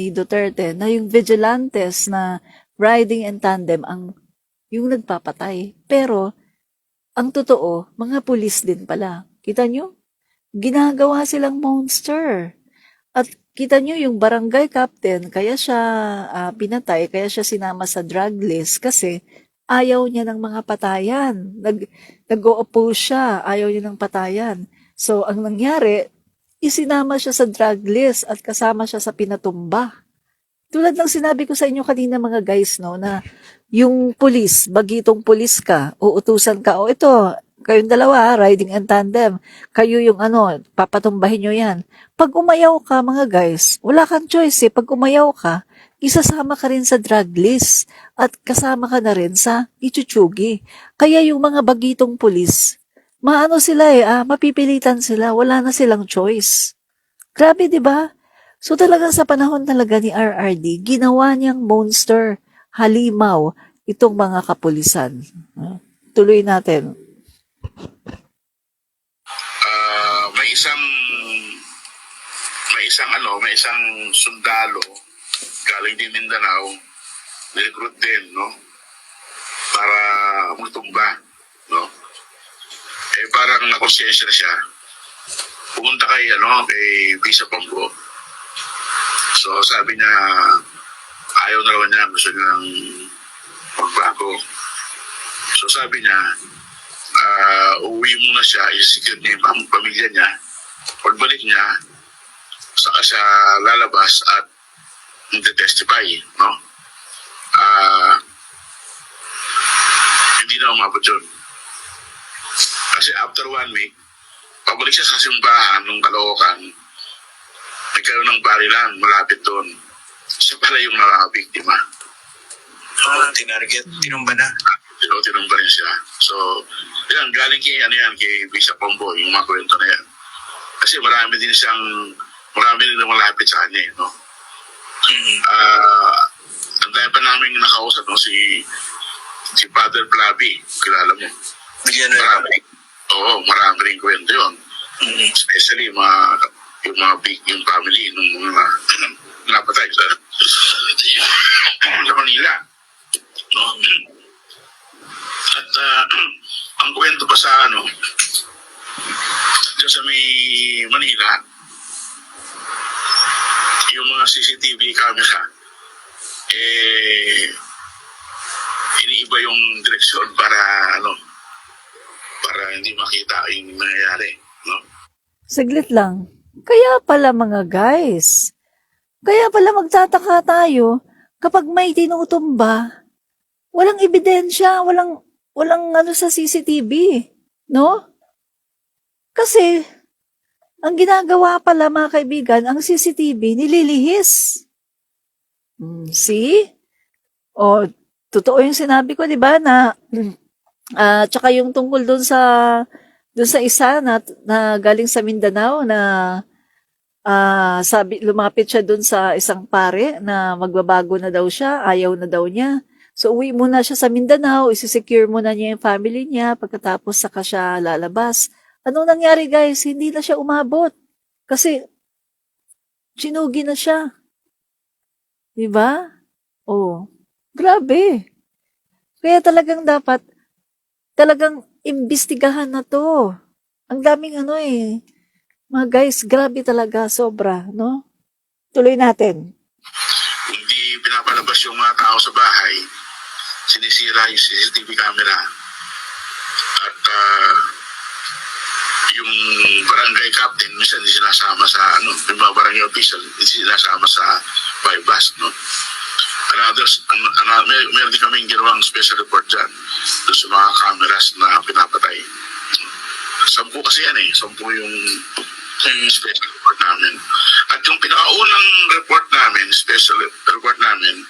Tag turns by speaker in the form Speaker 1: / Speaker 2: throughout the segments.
Speaker 1: Duterte na yung vigilantes na riding in tandem ang yung nagpapatay. Pero, ang totoo, mga pulis din pala. Kita nyo? Ginagawa silang monster. At kita nyo yung barangay captain, kaya siya pinatay, kaya siya sinama sa drug list kasi ayaw niya ng mga patayan. Nag-o-oppose siya, ayaw niya ng patayan. So, ang nangyari, isinama siya sa drug list at kasama siya sa pinatumba. Tulad ng sinabi ko sa inyo kanina mga guys, no, na yung pulis, bagitong pulis ka, uutusan ka, o ito, kayong dalawa, riding in tandem, kayo yung papatumbahin nyo yan. Pag umayaw ka mga guys, wala kang choice eh, pag umayaw ka, isasama ka rin sa drug list at kasama ka na rin sa ichuchugi. Kaya yung mga bagitong pulis, sila mapipilitan sila, wala na silang choice. Grabe, di ba? So talagang sa panahon talaga ni RRD, ginawa niyang monster, halimaw, itong mga kapulisan. Tuloy natin.
Speaker 2: May isang sundalo galing din Mindanao, nirecruit din, no? Para magtumba, no? Parang nakonsensya na siya. Pumunta kay Bisa Pombo. So sabi niya, ayaw na raw niya, gusto niya ng magbago. So sabi niya, uwi muna siya, i-secure niya yung pamilya niya. Pagbalik niya, saka siya lalabas at hindi-testify, no? Hindi na umabot yun. Kasi after 1 week, pabalik siya sa simbahan ng Caloocan, nagkaroon ng barilan malapit doon. Siya pala yung nakakabiktima.
Speaker 3: Tinarget, tinumba na.
Speaker 2: Tinumba rin siya. So, yan, galing kay Bisa Pombo, yung mga kwento na yan. Kasi marami din malapit sa kanya, no? Ang dahil pa namin nakausap, no, si Father Flavi, kilala mo. Marami rin kwento yun. Especially yung family ng mga napatay sa Manila. No? At ang kwento pa sa sa may Manila, yung mga CCTV camera, iniiba yung direksyon para hindi makita yung nangyayari, no?
Speaker 1: Saglit lang. Kaya pala mga guys, kaya pala magtataka tayo kapag may tinutumba, walang ebidensya, walang sa CCTV, no? Kasi, ang ginagawa pala mga kaibigan, ang CCTV nililihis. See? Totoo yung sinabi ko, di ba, na tsaka yung tungkol doon sa isa na galing sa Mindanao na lumapit siya doon sa isang pare na magbabago na daw siya, ayaw na daw niya. So uwi muna siya sa Mindanao, isi-secure muna niya yung family niya, pagkatapos saka siya lalabas. Anong nangyari guys? Hindi na siya umabot. Kasi sinugi na siya. Diba? Grabe. Kaya talagang dapat imbestigahan na to. Ang daming mga guys, grabe talaga, sobra, no? Tuloy natin.
Speaker 2: Hindi pinapalabas yung mga tao sa bahay, sinisira yung CCTV camera, at yung barangay captain, minsan hindi sinasama sa yung mga barangay official, hindi sinasama sa bypass, no? Meron din kaming ginawang special report dyan doon sa mga cameras na pinapatay. 10 kasi yan 10 yung special report namin. At yung pinakaunang report namin, special report namin,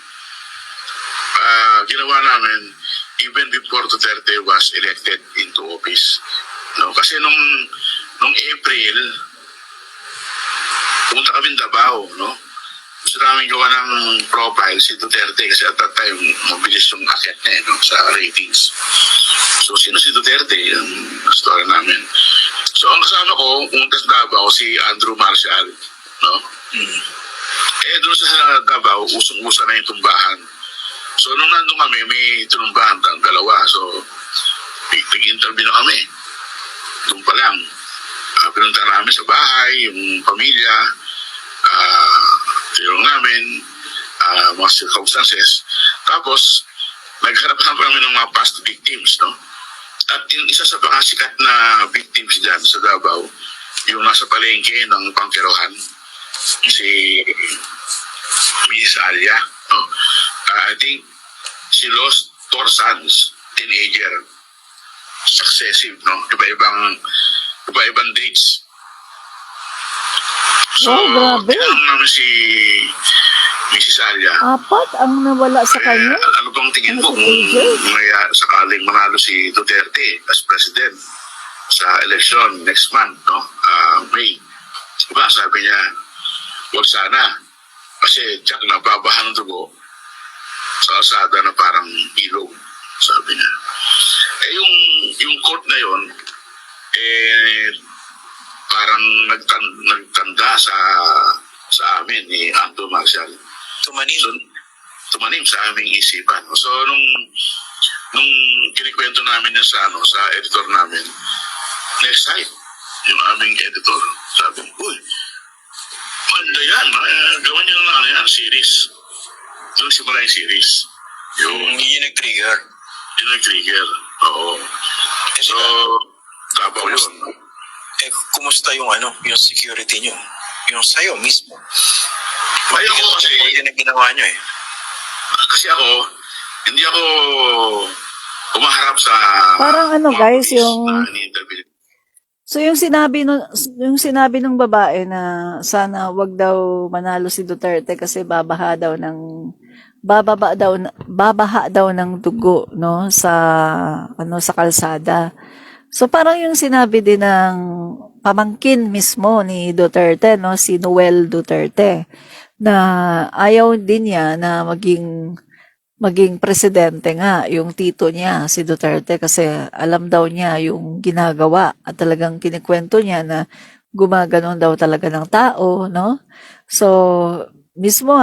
Speaker 2: ginawa namin even before Duterte was elected into office. No? Kasi nung April, pumunta kami Davao, no? Gusto namin gawa ng profile si Duterte kasi at that time mabilis yung akit niya sa ratings. So sino si Duterte? Yung story namin. So ang kasama ko, pumunta sa Davao si Andrew Marcial, no? Doon sa Davao, usong-usa na yung tumbahan. So, nung nandun kami, may tumbahan, dalawa. So, nag-interview na kami. Doon pa lang. Pinunta namin sa bahay, yung pamilya, tinulong namin, mga circumstances. Tapos, nagharap-harap kami ng mga past victims, no? At yung isa sa mga sikat na victims dyan sa Davao, yung nasa palengke ng Pangkerohan, si Miss Alia, no? I think she lost 4 sons, teenager, successive, no? Iba-ibang dates. So,
Speaker 1: Oh, grabe.
Speaker 2: tinanong namin si Mrs. Alia,
Speaker 1: 4 ang nawala sa kanya.
Speaker 2: ano bang tingin mo
Speaker 1: Ano
Speaker 2: kung
Speaker 1: si AJ?
Speaker 2: sakaling manalo si Duterte as president sa election next month, no? May. Diba, sabi niya, huwag sana. Kasi tiyak nababahan ng dugo sa kalsada na parang ilog, sabi niya. Yung court na yon, parang nagtanda sa amin ni Anto Marcial.
Speaker 3: Tumanim.
Speaker 2: So, tumanim sa aming isipan. So, nung kinikwento namin yan sa editor namin, next time, yung aming editor, sabi, uy, maganda yan, gawan nyo na series. Doon simula yung series.
Speaker 3: Yung nag-trigger.
Speaker 2: Yung nag-trigger. Oo. So, Davao yun.
Speaker 3: Kumusta yung yung security nyo? Yung sayo mismo.
Speaker 2: Ayaw ko kasi,
Speaker 3: Hindi na ginawa nyo eh.
Speaker 2: kasi hindi ako umaharap sa
Speaker 1: Parang
Speaker 2: mga
Speaker 1: guys,
Speaker 2: police
Speaker 1: yung
Speaker 2: na ini-interview.
Speaker 1: So yung sinabi ng babae na sana wag daw manalo si Duterte kasi babaha daw ng dugo, no, sa kalsada. So parang yung sinabi din ng pamangkin mismo ni Duterte, no, si Noel Duterte, na ayaw din niya na maging presidente nga yung tito niya, si Duterte, kasi alam daw niya yung ginagawa at talagang kinikwento niya na gumaganon daw talaga ng tao, no? So, mismo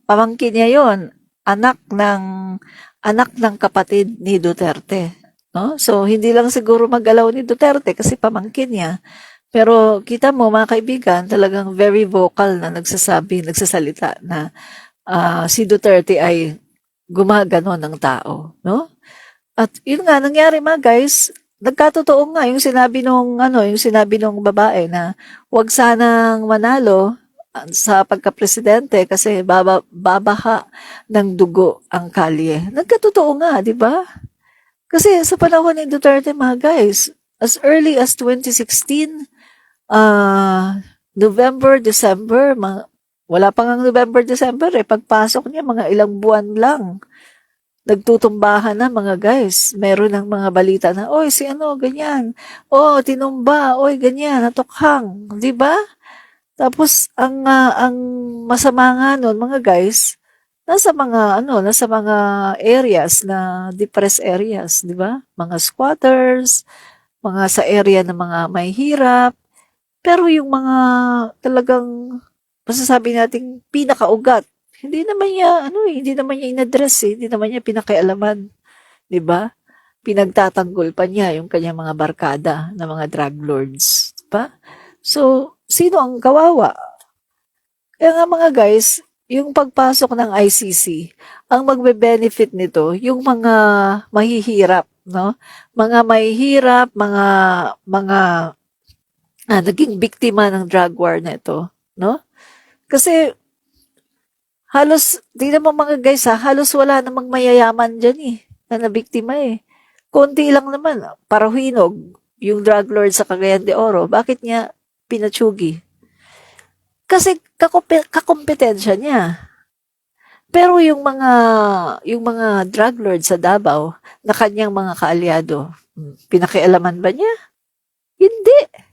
Speaker 1: pamangkin niya yon, anak ng kapatid ni Duterte, no? So, hindi lang siguro mag-alaw ni Duterte kasi pamangkin niya. Pero kita mo mga kaibigan, talagang very vocal na nagsasalita na si Duterte ay gumagano ng tao, no? At yun nga nangyari mga guys, nagkatotoo nga yung sinabi nung babae na wag sanang manalo sa pagka-presidente kasi babaha ng dugo ang kalye. Nagkatotoo nga, di ba? Kasi sa panahon ni Duterte mga guys, as early as 2016, November, December, wala pa ngang November, December pagpasok niya mga ilang buwan lang. Nagtutumbahan na mga guys. Meron ng mga balita na, oy, si ganyan. Oh, tinumba. Oy, ganyan, natukhang. Di ba? Tapos, ang masama nga nun, mga guys, nasa mga areas na depressed areas, di ba? Mga squatters, mga sa area ng mga may hirap. Pero yung mga talagang masasabi nating pinakaugat, hindi naman niya inaddress hindi naman niya pinakialaman, 'di ba? Pinagtatanggol pa niya yung kanyang mga barkada na mga drug lords, 'di ba? So, sino ang kawawa? Kaya nga mga guys, yung pagpasok ng ICC, ang magbe-benefit nito yung mga mahihirap, no? Mga mahihirap, mga naging biktima ng drug war na ito, no? Kasi halos, tingnan mo mga guys halos wala namang mayayaman dyan na nabiktima Konti lang naman, Parahinog, yung drug lord sa Cagayan de Oro, bakit niya pinatsugi? Kasi kakompetensya niya. Pero yung mga drug lord sa Davao na kanyang mga kaalyado, pinakialaman ba niya? Hindi.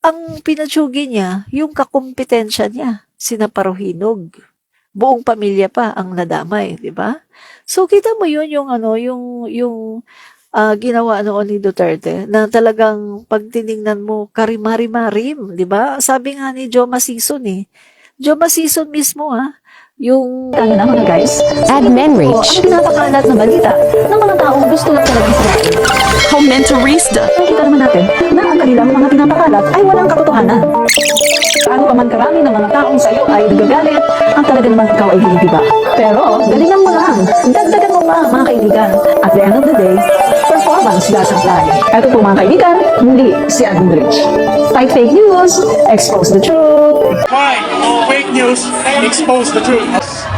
Speaker 1: Ang pinatsugi niya, yung kakompetensya niya, sina Parahinog. Buong pamilya pa ang nadamay, di ba? So kita mo yun yung ginawa noon ni Duterte na talagang pag tiningnan mo karimari-marim, di ba? Sabi nga ni Joe Masison Joma season mismo yung ano na mga guys.
Speaker 4: Admin
Speaker 1: O,
Speaker 4: reach.
Speaker 1: ang pinapakalat na balita ng mga taong gusto lang talaga sirain.
Speaker 4: Comentarista.
Speaker 1: Nakita naman natin na ang kanilang mga pinapakalat ay walang katotohanan. Paano pa man karami ng mga taong sa'yo ay nagagalit, ang talaga naman ikaw ay hinihiba. Pero, galingan mo lang. Dagdagan mo pa, mga kaibigan. At the end of the day, performance doesn't lie. Ito po mga kaibigan, muli si Admin Rich. Fight fake news, expose the truth.
Speaker 5: Fight fake news and expose the truth.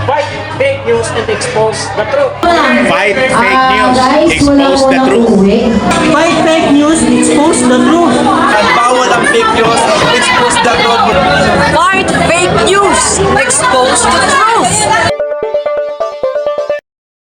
Speaker 6: Fight fake news and expose the truth.
Speaker 5: Fight fake news, expose the truth.